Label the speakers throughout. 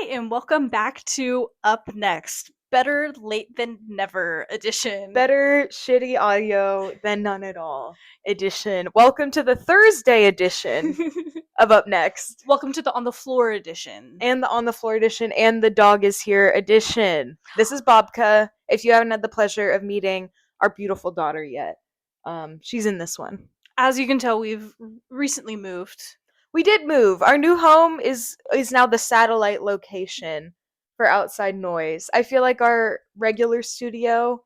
Speaker 1: and welcome back to Up Next. Better late than never edition.
Speaker 2: Better shitty audio than none at all edition. Welcome to the Thursday edition of Up Next.
Speaker 1: Welcome to the On the Floor edition.
Speaker 2: And the On the Floor edition and the Dog is Here edition. This is Babka. If you haven't had the pleasure of meeting our beautiful daughter yet, she's in this one.
Speaker 1: As you can tell, we've recently moved.
Speaker 2: We did move. Our new home is now the satellite location for outside noise. I feel like our regular studio,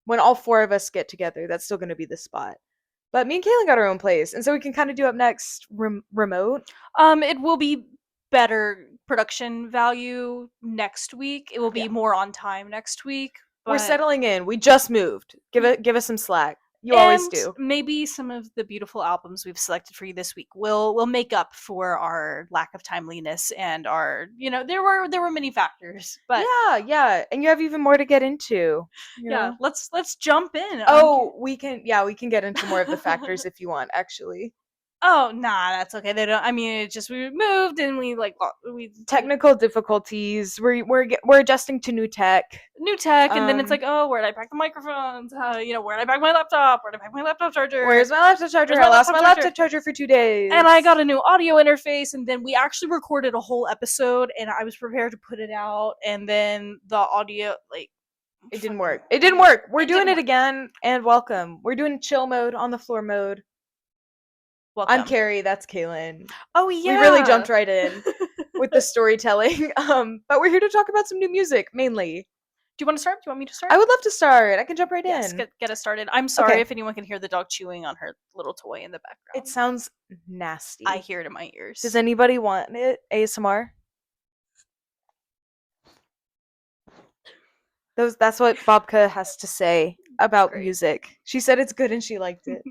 Speaker 2: when all four of us get together, that's still going to be the spot. But me and Kalen got our own place, and so we can kind of do Up Next remote.
Speaker 1: It will be better production value next week. It will be more on time next week.
Speaker 2: We're settling in. We just moved. Give us some slack. You always do.
Speaker 1: Maybe some of the beautiful albums we've selected for you this week will make up for our lack of timeliness and our, there were many factors. But
Speaker 2: yeah, and you have even more to get into.
Speaker 1: Yeah, let's jump in.
Speaker 2: We can get into more of the factors if you want, actually.
Speaker 1: Oh, nah, that's okay. They don't. I mean, it's just we moved and we
Speaker 2: technical difficulties. We're adjusting to new tech,
Speaker 1: and then it's like, oh, where'd I pack the microphones? Where'd I pack my laptop? Where'd I pack my laptop charger?
Speaker 2: Where's my laptop charger? I lost my laptop charger for 2 days,
Speaker 1: and I got a new audio interface. And then we actually recorded a whole episode, and I was prepared to put it out, and then the audio
Speaker 2: it didn't work. It didn't work. We're doing it again, and welcome. We're doing chill mode, on the floor mode. Welcome. I'm Carrie, that's Kalen.
Speaker 1: Oh yeah.
Speaker 2: We really jumped right in with the storytelling. But we're here to talk about some new music, mainly.
Speaker 1: Do you want to start? Do you want me to start?
Speaker 2: I would love to start. I can jump right in.
Speaker 1: Get us started. I'm sorry if anyone can hear the dog chewing on her little toy in the background.
Speaker 2: It sounds nasty.
Speaker 1: I hear it in my ears.
Speaker 2: Does anybody want it? ASMR? That's what Babka has to say about music. She said it's good and she liked it.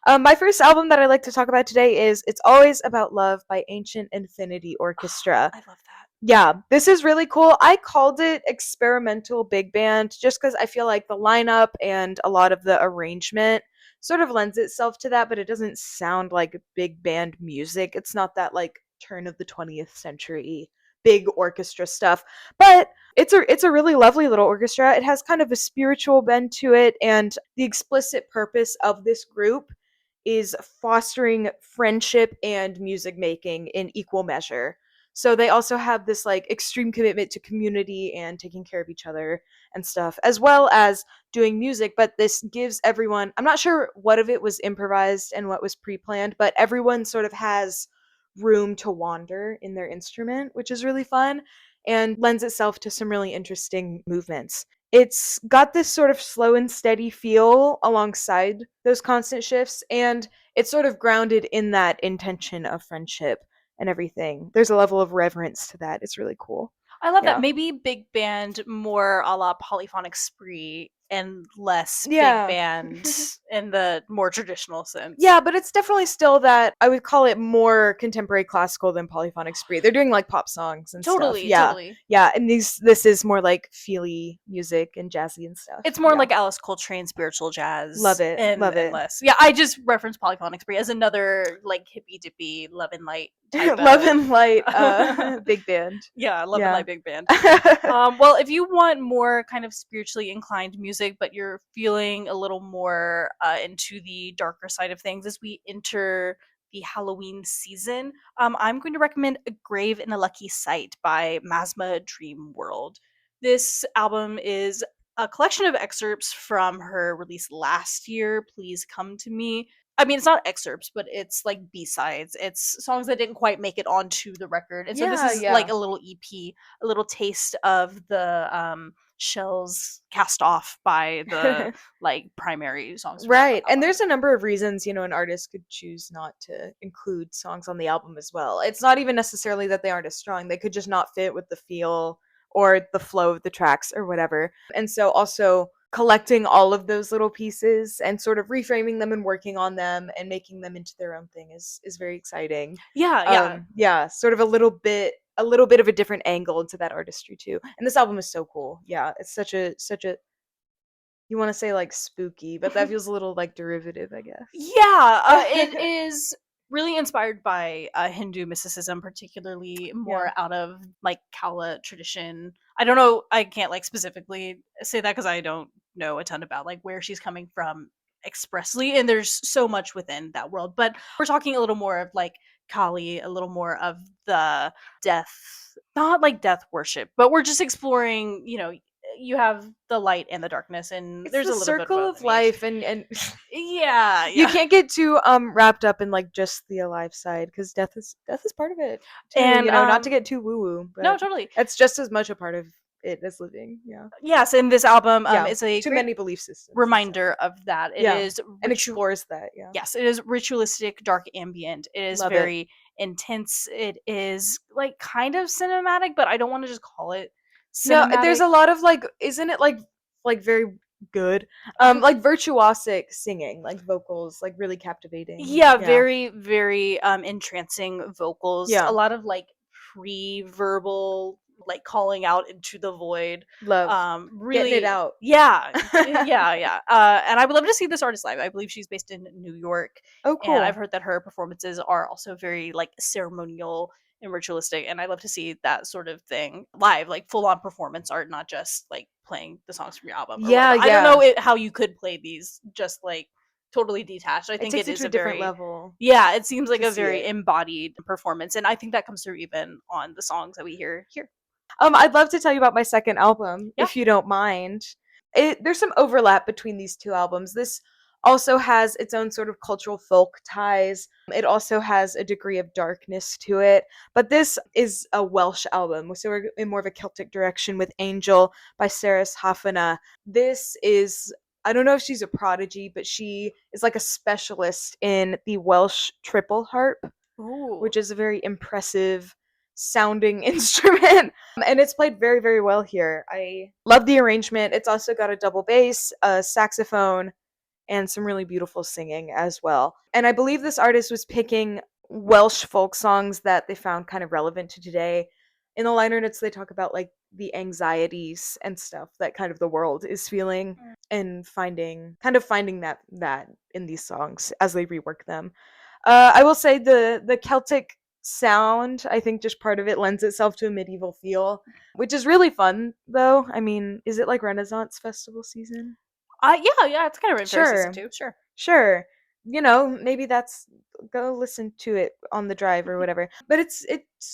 Speaker 2: My first album that I like to talk about today is It's Always About Love by Ancient Infinity Orchestra.
Speaker 1: I love that.
Speaker 2: Yeah, this is really cool. I called it experimental big band just because I feel like the lineup and a lot of the arrangement sort of lends itself to that, but it doesn't sound like big band music. It's not that like turn of the 20th century big orchestra stuff, but it's a really lovely little orchestra. It has kind of a spiritual bend to it, and the explicit purpose of this group is fostering friendship and music making in equal measure. So they also have this like extreme commitment to community and taking care of each other and stuff, as well as doing music. But this gives everyone, I'm not sure what of it was improvised and what was pre-planned, but everyone sort of has room to wander in their instrument, which is really fun and lends itself to some really interesting movements. It's got this sort of slow and steady feel alongside those constant shifts, and it's sort of grounded in that intention of friendship and everything. There's a level of reverence to that. It's really cool.
Speaker 1: I love that. Maybe big band more a la Polyphonic Spree and less big band in the more traditional sense.
Speaker 2: Yeah, but it's definitely still that, I would call it more contemporary classical than Polyphonic Spree. They're doing like pop songs and stuff.
Speaker 1: Totally.
Speaker 2: Yeah, and this is more like feely music and jazzy and stuff.
Speaker 1: It's more like Alice Coltrane spiritual jazz.
Speaker 2: Love it.
Speaker 1: And less. Yeah, I just referenced Polyphonic Spree as another like hippy dippy Love and Light
Speaker 2: Love and Light big band.
Speaker 1: Yeah, Love and Light big band. Well, if you want more kind of spiritually inclined music, but you're feeling a little more into the darker side of things as we enter the Halloween season, I'm going to recommend A Grave in a Lucky Site by Masma Dream World. This album is a collection of excerpts from her release last year, Please Come to Me. I mean, it's not excerpts, but it's like B-sides. It's songs that didn't quite make it onto the record. And so this is like a little EP, a little taste of the shells cast off by the like primary songs.
Speaker 2: Right. And there's a number of reasons, an artist could choose not to include songs on the album as well. It's not even necessarily that they aren't as strong. They could just not fit with the feel or the flow of the tracks or whatever. And so also collecting all of those little pieces and sort of reframing them and working on them and making them into their own thing is very exciting.
Speaker 1: Yeah.
Speaker 2: Sort of a little bit of a different angle to that artistry too. And this album is so cool. Yeah, it's such a you want to say like spooky, but that feels a little like derivative, I guess.
Speaker 1: Yeah, it is really inspired by Hindu mysticism, particularly
Speaker 2: Yeah.
Speaker 1: more out of like Kaula tradition. I don't know, I can't like specifically say that because I don't know a ton about like where she's coming from expressly, and there's so much within that world. But we're talking a little more of like Kali, a little more of the death, not like death worship, but we're just exploring, you have the light and the darkness, and
Speaker 2: It's
Speaker 1: there's
Speaker 2: the
Speaker 1: a little bit
Speaker 2: circle
Speaker 1: of
Speaker 2: of
Speaker 1: an age.
Speaker 2: life, and
Speaker 1: Yeah,
Speaker 2: you
Speaker 1: yeah.
Speaker 2: can't get too wrapped up in like just the alive side, because death is part of it too.
Speaker 1: And
Speaker 2: Not to get too woo woo,
Speaker 1: no,
Speaker 2: but
Speaker 1: totally.
Speaker 2: it's just as much a part of it as living. Yeah.
Speaker 1: Yes, and this album
Speaker 2: Yeah.
Speaker 1: is a
Speaker 2: Too
Speaker 1: great
Speaker 2: many belief systems, etc.
Speaker 1: reminder of that. It
Speaker 2: Yeah.
Speaker 1: is
Speaker 2: And explores that. Yeah.
Speaker 1: yes, it is ritualistic, dark ambient. It is
Speaker 2: Love it.
Speaker 1: very intense. It is like kind of cinematic, but I don't want to just call it
Speaker 2: No, there's
Speaker 1: cinematic.
Speaker 2: a lot of like, isn't it like very good, like virtuosic singing, like vocals, like really captivating.
Speaker 1: Yeah,
Speaker 2: Yeah.
Speaker 1: very, very entrancing vocals. A
Speaker 2: Yeah.
Speaker 1: lot of like pre-verbal, like calling out into the void.
Speaker 2: Love getting it
Speaker 1: Really,
Speaker 2: out.
Speaker 1: yeah, yeah, yeah. And I would love to see this artist live. I believe she's based in New York,
Speaker 2: Oh,
Speaker 1: and I've
Speaker 2: cool.
Speaker 1: heard that her performances are also very like ceremonial and ritualistic. And I love to see that sort of thing live, like full-on performance art, not just like playing the songs from your album or
Speaker 2: Yeah,
Speaker 1: whatever. I don't know
Speaker 2: yeah.
Speaker 1: how you could play these just like totally detached. I
Speaker 2: It
Speaker 1: think
Speaker 2: takes
Speaker 1: it
Speaker 2: it
Speaker 1: is
Speaker 2: to a
Speaker 1: a
Speaker 2: different
Speaker 1: very,
Speaker 2: level
Speaker 1: yeah, it seems like
Speaker 2: to
Speaker 1: a
Speaker 2: see
Speaker 1: very
Speaker 2: it.
Speaker 1: embodied performance, and I think that comes through even on the songs that we hear here.
Speaker 2: I'd love to tell you about my second album,
Speaker 1: Yeah.
Speaker 2: if you don't mind. There's some overlap between these two albums. This also has its own sort of cultural folk ties. It also has a degree of darkness to it. But this is a Welsh album, so we're in more of a Celtic direction with Angel by Cerys Hafana. This is, I don't know if she's a prodigy, but she is like a specialist in the Welsh triple harp,
Speaker 1: Ooh.
Speaker 2: which is a very impressive sounding instrument. And it's played very, very well here. I love the arrangement. It's also got a double bass, a saxophone, and some really beautiful singing as well. And I believe this artist was picking Welsh folk songs that they found kind of relevant to today. In the liner notes, they talk about like the anxieties and stuff that kind of the world is feeling, and finding that in these songs as they rework them. I will say the Celtic sound, I think just part of it lends itself to a medieval feel, which is really fun though. I mean, is it like Renaissance festival season?
Speaker 1: Yeah, yeah, it's kind of in fair season
Speaker 2: Sure.
Speaker 1: too. Sure.
Speaker 2: Sure. Maybe that's, go listen to it on the drive or whatever. But it's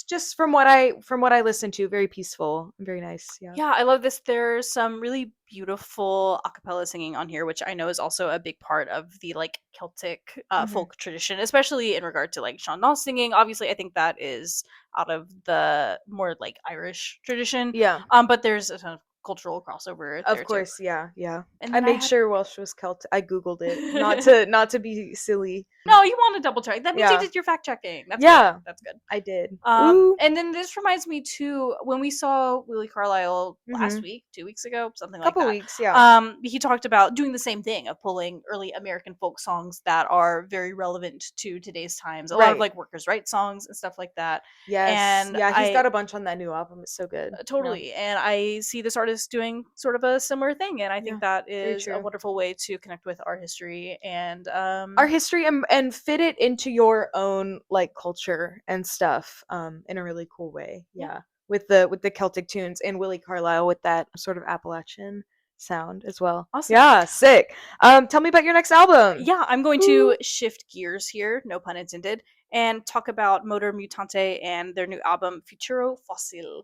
Speaker 2: just from what I listened to, very peaceful and very nice. Yeah.
Speaker 1: Yeah, I love this. There's some really beautiful a cappella singing on here, which I know is also a big part of the like Celtic
Speaker 2: Hmm.
Speaker 1: folk tradition, especially in regard to like Sean Noss singing. Obviously, I think that is out of the more like Irish tradition.
Speaker 2: Yeah.
Speaker 1: But there's a ton of cultural crossover
Speaker 2: Of
Speaker 1: there too.
Speaker 2: course, yeah, yeah.
Speaker 1: And
Speaker 2: I
Speaker 1: then I
Speaker 2: made
Speaker 1: had
Speaker 2: sure Welsh was Celtic. I googled it, not to be silly.
Speaker 1: no, you want to double check. That means you
Speaker 2: Yeah.
Speaker 1: did your fact checking. That's good.
Speaker 2: Yeah,
Speaker 1: That's good.
Speaker 2: I did. Ooh.
Speaker 1: And then this reminds me too, when we saw Willie Carlisle last
Speaker 2: Mhm.
Speaker 1: week, 2 weeks ago, something like
Speaker 2: Couple
Speaker 1: that.
Speaker 2: weeks, yeah.
Speaker 1: He talked about doing the same thing of pulling early American folk songs that are very relevant to today's times. A lot of
Speaker 2: Right.
Speaker 1: like workers' rights songs and stuff like that.
Speaker 2: Yes.
Speaker 1: And
Speaker 2: Yeah, he's
Speaker 1: I
Speaker 2: got a bunch on that new album. It's so good. Yeah.
Speaker 1: totally, and I see this artist doing sort of a similar thing, and I think
Speaker 2: Yeah.
Speaker 1: that
Speaker 2: Very
Speaker 1: is a
Speaker 2: true.
Speaker 1: wonderful way to connect with our history and
Speaker 2: Our history, and fit it into your own like culture and stuff in a really cool way.
Speaker 1: yeah,
Speaker 2: Yeah. With the Celtic tunes, and Willie Carlisle with that sort of Appalachian sound as well.
Speaker 1: awesome.
Speaker 2: Yeah, sick. Tell me about your next album.
Speaker 1: Yeah, I'm going
Speaker 2: Ooh.
Speaker 1: to shift gears here, no pun intended, and talk about MotorMutante and their new album Futuro Fósil.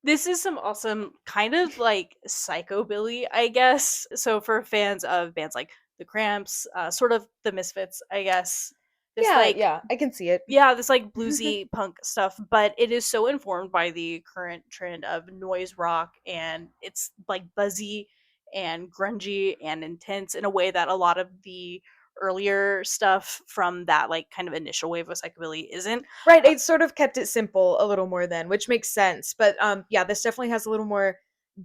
Speaker 1: This is some awesome kind of like psychobilly, I guess. So for fans of bands like The Cramps, sort of The Misfits, I guess. This
Speaker 2: Yeah,
Speaker 1: like
Speaker 2: yeah, I can see it.
Speaker 1: yeah, this like bluesy punk stuff, but it is so informed by the current trend of noise rock, and it's like buzzy and grungy and intense in a way that a lot of the earlier stuff from that like kind of initial wave of psychobilly isn't.
Speaker 2: Right, it sort of kept it simple a little more then, which makes sense. But yeah, this definitely has a little more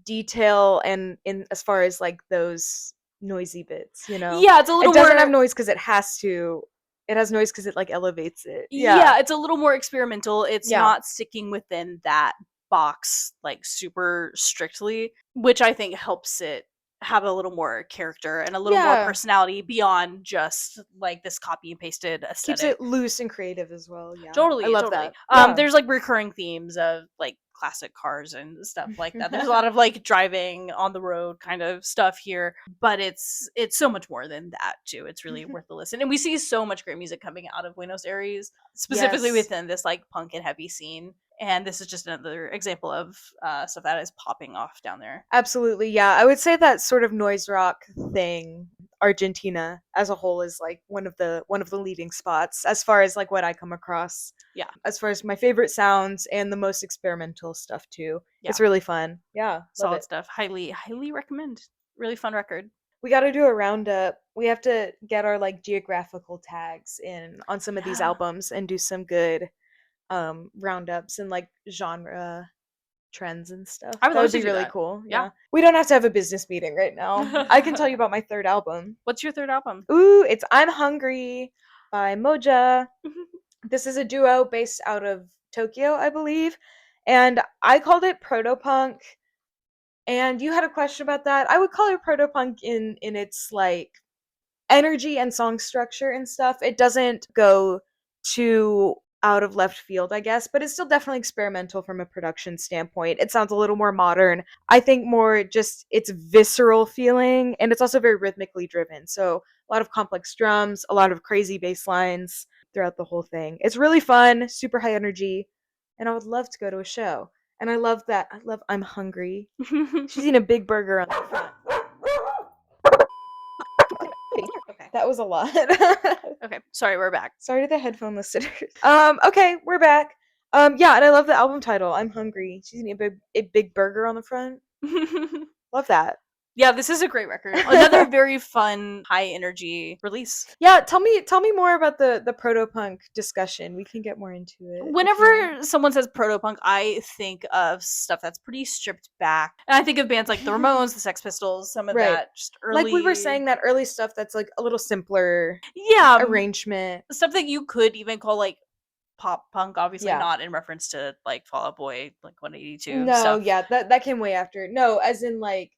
Speaker 2: detail, and in as far as like those noisy bits.
Speaker 1: Yeah, it's a little
Speaker 2: It doesn't have
Speaker 1: more
Speaker 2: noise because it has to. It has noise because it like elevates it. Yeah.
Speaker 1: yeah, it's a little more experimental. It's
Speaker 2: Yeah.
Speaker 1: not sticking within that box like super strictly, which I think helps it have a little more character and a little more
Speaker 2: Yeah.
Speaker 1: personality beyond just like this copy and pasted
Speaker 2: Keeps
Speaker 1: aesthetic.
Speaker 2: it loose and creative as well. Yeah. I
Speaker 1: Totally,
Speaker 2: love
Speaker 1: totally.
Speaker 2: that. Yeah.
Speaker 1: There's like recurring themes of like classic cars and stuff like that. There's a lot of like driving on the road kind of stuff here, but it's so much more than that too. It's really worth the listen. And we see so much great music coming out of Buenos Aires, specifically
Speaker 2: Yes.
Speaker 1: within this like punk and heavy scene. And this is just another example of stuff that is popping off down there.
Speaker 2: Absolutely. Yeah. I would say that sort of noise rock thing, Argentina as a whole, is like one of the leading spots as far as like what I come across.
Speaker 1: Yeah,
Speaker 2: As far as my favorite sounds and the most experimental stuff too.
Speaker 1: yeah,
Speaker 2: It's really fun. Yeah, love
Speaker 1: solid
Speaker 2: it.
Speaker 1: stuff. Highly, highly recommend. Really fun record.
Speaker 2: We got to do a roundup. We have to get our like geographical tags in on some of these
Speaker 1: Yeah,
Speaker 2: albums and do some good roundups and like genre trends and stuff.
Speaker 1: I would
Speaker 2: That
Speaker 1: love
Speaker 2: would
Speaker 1: to
Speaker 2: be
Speaker 1: do
Speaker 2: really
Speaker 1: that.
Speaker 2: cool.
Speaker 1: Yeah.
Speaker 2: Yeah. We don't have to have a business meeting right now. I can tell you about my third album.
Speaker 1: What's your third album?
Speaker 2: Ooh, it's I'm Hungry by Moja. This is a duo based out of Tokyo, I believe. And I called it proto punk. And you had a question about that. I would call it proto punk in its like energy and song structure and stuff. It doesn't go too out of left field, I guess, but it's still definitely experimental from a production standpoint. It sounds a little more modern. I think more just its visceral feeling, and it's also very rhythmically driven. So a lot of complex drums, a lot of crazy bass lines throughout the whole thing. It's really fun, super high energy, and I would love to go to a show. And I love that. I love I'm hungry. She's eating a big burger on the front.
Speaker 1: Okay.
Speaker 2: That was a lot.
Speaker 1: Okay. Sorry, we're back.
Speaker 2: Sorry to the headphone listeners. Okay, we're back. Yeah, and I love the album title. I'm hungry. She's eating a big burger on the front. Love that.
Speaker 1: Yeah, this is a great record. Another very fun, high energy release.
Speaker 2: Yeah, tell me more about the proto punk discussion. We can get more into it.
Speaker 1: Whenever someone says proto punk, I think of stuff that's pretty stripped back. And I think of bands like the Ramones, the Sex Pistols, some of
Speaker 2: Right.
Speaker 1: that just early.
Speaker 2: Like we were saying, that early stuff that's like a little simpler
Speaker 1: Yeah,
Speaker 2: arrangement.
Speaker 1: stuff that you could even call like pop punk, obviously
Speaker 2: Yeah.
Speaker 1: not in reference to like Fall Out Boy, like 182
Speaker 2: No,
Speaker 1: stuff.
Speaker 2: yeah, that came way after. No, as in like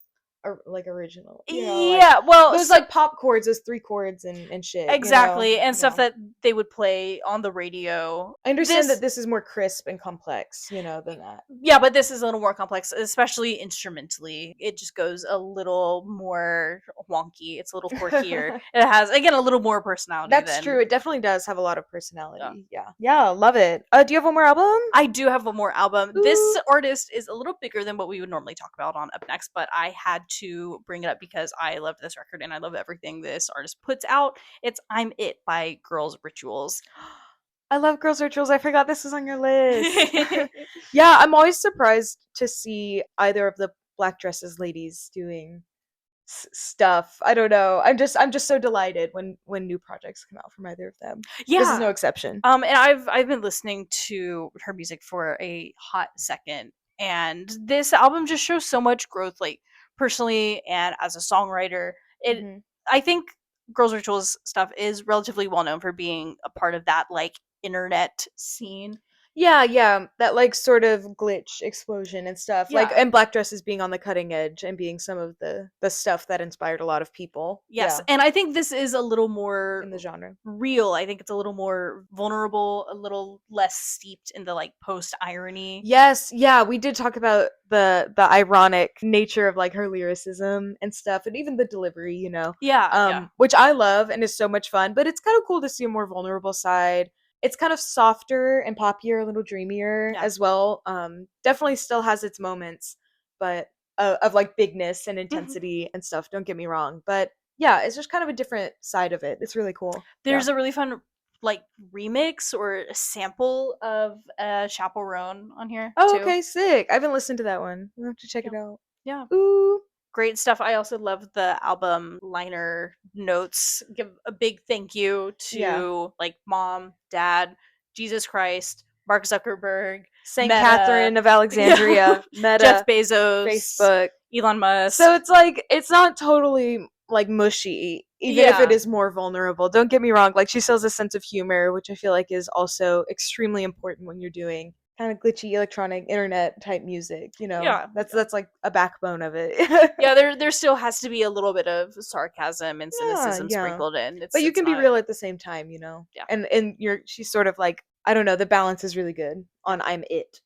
Speaker 2: original. Like
Speaker 1: Yeah, well,
Speaker 2: those like pop chords, those 3 chords and shit.
Speaker 1: exactly, and stuff
Speaker 2: Yeah.
Speaker 1: that they would play on the radio.
Speaker 2: I understand that this is more crisp and complex, than that.
Speaker 1: Yeah, but this is a little more complex, especially instrumentally. It just goes a little more wonky. It's a little quirkier. It has, again, a little more personality.
Speaker 2: That's
Speaker 1: than,
Speaker 2: true. It definitely does have a lot of personality. Yeah, love it. Do you have one more album?
Speaker 1: I do have one more album.
Speaker 2: Ooh.
Speaker 1: This artist is a little bigger than what we would normally talk about on Up Next, but I had to bring it up because I love this record and I love everything this artist puts out. It's I'm It by Girls Rituals.
Speaker 2: I love Girls Rituals. I forgot this was on your list. Yeah, I'm always surprised to see either of the Black Dresses ladies doing stuff. I don't know. I'm just so delighted when new projects come out from either of them.
Speaker 1: Yeah.
Speaker 2: This is no exception.
Speaker 1: And I've been listening to her music for a hot second, and this album just shows so much growth, like personally and as a songwriter.
Speaker 2: Mhm.
Speaker 1: I think Girls Rituals stuff is relatively well known for being a part of that like internet scene.
Speaker 2: Yeah, that like sort of glitch explosion and stuff. Like
Speaker 1: Yeah.
Speaker 2: and Black Dresses being on the cutting edge and being some of the stuff that inspired a lot of people.
Speaker 1: Yes,
Speaker 2: Yeah,
Speaker 1: and I think this is a little more
Speaker 2: in the genre.
Speaker 1: real. I think it's a little more vulnerable, a little less steeped in the like post irony.
Speaker 2: Yes, yeah, we did talk about the ironic nature of like her lyricism and stuff, and even the delivery,
Speaker 1: Yeah.
Speaker 2: which I love and is so much fun. But it's kind of cool to see a more vulnerable side. It's kind of softer and poppier, a little dreamier
Speaker 1: Yeah.
Speaker 2: as well. Definitely still has its moments, but of like bigness and intensity and stuff. Don't get me wrong, but yeah, it's just kind of a different side of it. It's really cool.
Speaker 1: There's a really fun like remix or a sample of Chaperone on here.
Speaker 2: Oh,
Speaker 1: too.
Speaker 2: okay, sick. I haven't listened to that one. We'll have to check it out.
Speaker 1: Yeah.
Speaker 2: Ooh.
Speaker 1: Great stuff. I also love the album liner notes. Give a big thank you to like mom, dad, Jesus Christ, Mark Zuckerberg,
Speaker 2: St.
Speaker 1: Meta,
Speaker 2: Catherine of Alexandria, Meta,
Speaker 1: Jeff Bezos,
Speaker 2: Facebook.
Speaker 1: Elon Musk.
Speaker 2: So it's like it's not totally like mushy, even if it
Speaker 1: Yeah.
Speaker 2: is more vulnerable. Don't get me wrong, like she still has a sense of humor, which I feel like is also extremely important when you're doing kind of glitchy electronic internet type music, you know.
Speaker 1: Yeah,
Speaker 2: That's like a backbone of it.
Speaker 1: yeah. There still has to be a little bit of sarcasm and
Speaker 2: Yeah,
Speaker 1: cynicism
Speaker 2: yeah.
Speaker 1: sprinkled in.
Speaker 2: But you
Speaker 1: It's
Speaker 2: can be
Speaker 1: not.
Speaker 2: real at the same time, you know.
Speaker 1: Yeah.
Speaker 2: And you're she's sort of like, I don't know, the balance is really good on I'm it.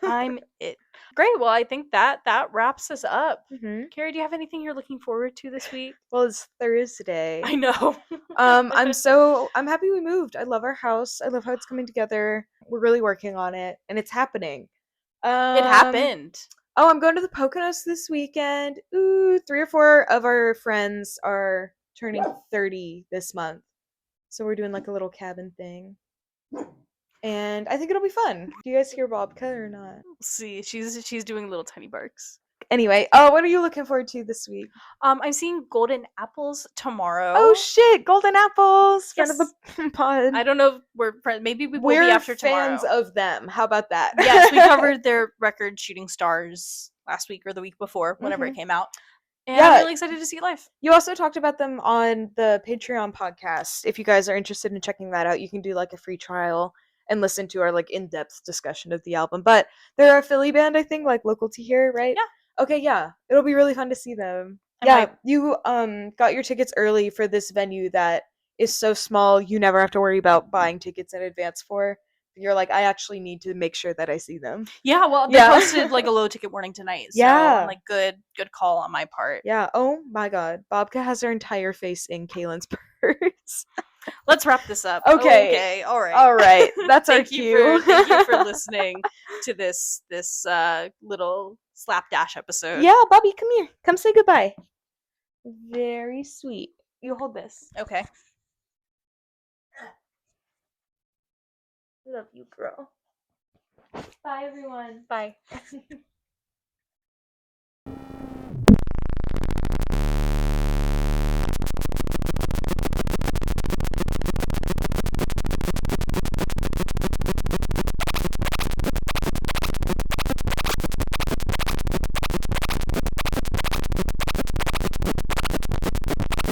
Speaker 1: I'm it. Great. Well, I think that wraps us up.
Speaker 2: hmm
Speaker 1: Carrie, do you have anything you're looking forward to this week?
Speaker 2: Well, it's Thursday.
Speaker 1: I know.
Speaker 2: I'm happy we moved. I love our house. I love how it's coming together. We're really working on it and it's happening.
Speaker 1: It
Speaker 2: Um
Speaker 1: happened.
Speaker 2: oh, I'm going to the Poconos this weekend. Ooh, 3 or 4 of our friends are turning 30 this month. So we're doing like a little cabin thing. And I think it'll be fun. Do you guys hear Babka or not?
Speaker 1: We'll see. She's doing little tiny barks.
Speaker 2: Anyway, oh, what are you looking forward to this week?
Speaker 1: I'm seeing Golden Apples
Speaker 2: Oh
Speaker 1: tomorrow.
Speaker 2: shit, Golden Apples, friend of
Speaker 1: Yes.
Speaker 2: the pod.
Speaker 1: I don't know if we're friends. Maybe we will be
Speaker 2: We're
Speaker 1: after
Speaker 2: fans
Speaker 1: tomorrow.
Speaker 2: of them. How about that?
Speaker 1: Yes, we covered their record Shooting Stars last week or the week before, whenever it
Speaker 2: Mhm.
Speaker 1: came out. And I'm
Speaker 2: Yeah,
Speaker 1: really excited to see it live.
Speaker 2: you also talked about them on the Patreon podcast. If you guys are interested in checking that out, you can do like a free trial and listen to our like in-depth discussion of the album. But they're a Philly band, I think, like local to here, right?
Speaker 1: Yeah.
Speaker 2: Okay, yeah. It'll be really fun to see them.
Speaker 1: I
Speaker 2: Yeah,
Speaker 1: might.
Speaker 2: you got your tickets early for this venue that is so small you never have to worry about buying tickets in advance for. You're like, I actually need to make sure that I see them.
Speaker 1: Yeah, well, they
Speaker 2: Yeah.
Speaker 1: posted like a low ticket warning tonight. So
Speaker 2: Yeah.
Speaker 1: I'm like, good call on my part.
Speaker 2: Yeah. Oh my god. Babka has her entire face in Kalen's purse.
Speaker 1: Let's wrap this up.
Speaker 2: Okay.
Speaker 1: All right.
Speaker 2: All right. That's our
Speaker 1: thank
Speaker 2: cue.
Speaker 1: thank you for listening to this little slapdash episode.
Speaker 2: Yeah, Bobby, come here. Come say goodbye. Very sweet. You hold this.
Speaker 1: Okay.
Speaker 2: Love you, girl. Bye, everyone.
Speaker 1: Bye.